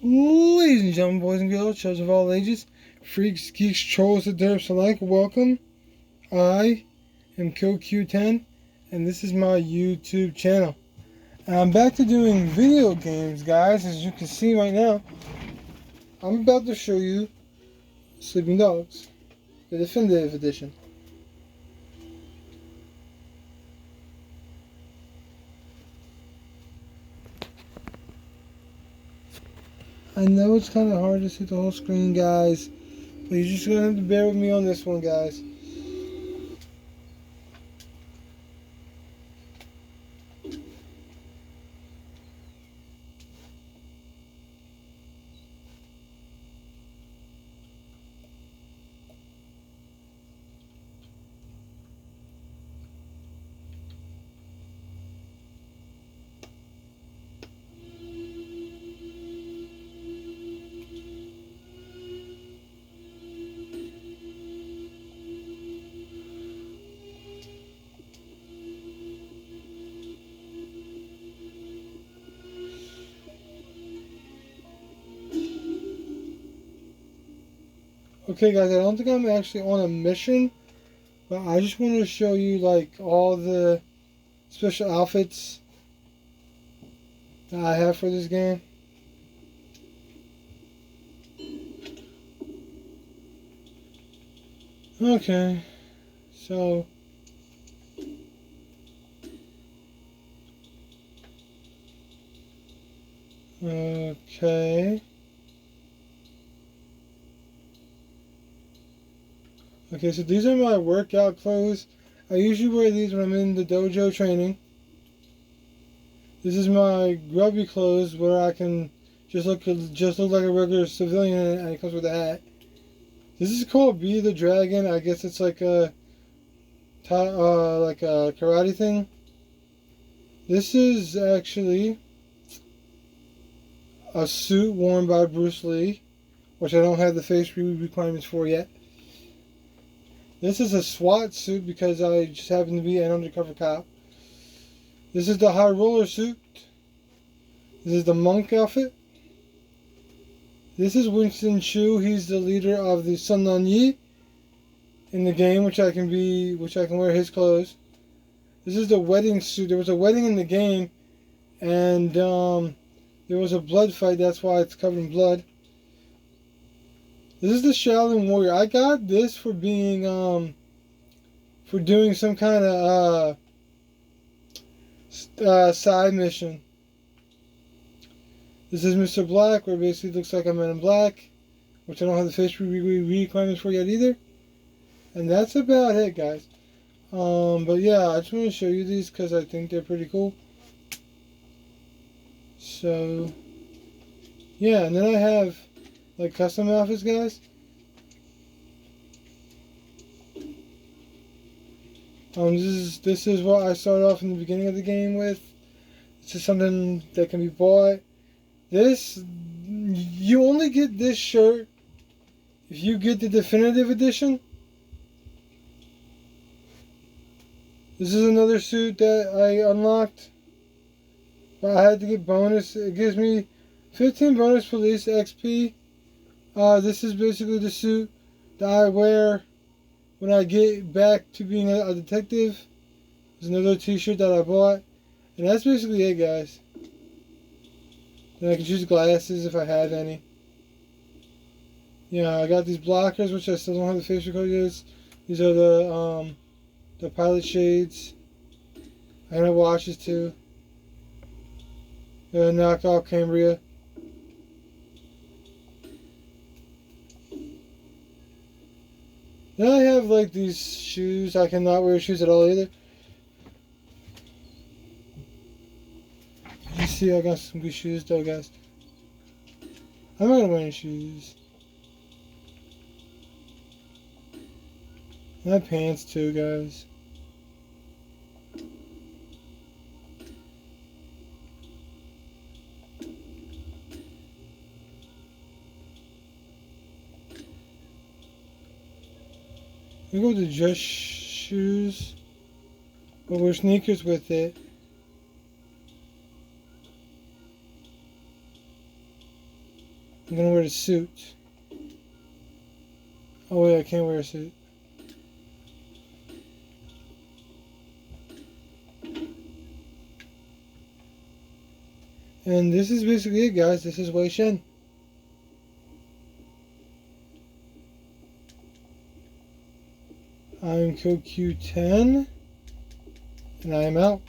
Ladies and gentlemen, boys and girls, children of all ages, freaks, geeks, trolls, and derps alike, welcome. I am KillQ10, and this is my YouTube channel. I'm back to doing video games, guys. As you can see right now, I'm about to show you Sleeping Dogs, the Definitive Edition. I know it's kind of hard to see the whole screen, guys, but you're just going to have to bear with me on this one, guys. Okay, guys, I don't think I'm actually on a mission, but I just wanted to show you, like, all the special outfits that I have for this game. Okay, so okay. Okay, so these are my workout clothes. I usually wear these when I'm in the dojo training. This is my grubby clothes where I can just look like a regular civilian, and it comes with a hat. This is called Be the Dragon. I guess it's like a karate thing. This is actually a suit worn by Bruce Lee, which I don't have the face requirements for yet. This is a SWAT suit because I just happen to be an undercover cop. This is the high roller suit. This is the monk outfit. This is Winston Chu. He's the leader of the Sun Lun Yi in the game, which I can wear his clothes. This is the wedding suit. There was a wedding in the game, and there was a blood fight. That's why it's covered in blood. This is the Shaolin Warrior. I got this for being for doing some kind of side mission. This is Mr. Black, where it basically looks like I'm in black, which I don't have the face requirements for yet either. And that's about it, guys. But yeah, I just want to show you these because I think they're pretty cool. So yeah, and then I have like custom outfits, guys. This is what I started off in the beginning of the game with. This is something that can be bought. You only get this shirt if you get the definitive edition. This is another suit that I unlocked, but I had to get bonus. It gives me 15 bonus police XP. This is basically the suit that I wear when I get back to being a detective. There's another t-shirt that I bought. And that's basically it, guys. Then I can choose glasses if I have any. Yeah, I got these blockers, which I still don't have the facial code. These are the pilot shades. I have watches too. The knockoff Cambria. Then I have like these shoes. I cannot wear shoes at all either. You see, I got some good shoes though, guys. I'm not gonna wear any shoes. My pants too, guys. We go to just shoes, but wear sneakers with it. I'm gonna wear the suit. Oh wait, I can't wear a suit. And this is basically it, guys. This is Wei Shen. I'm CoQ10, and I am out.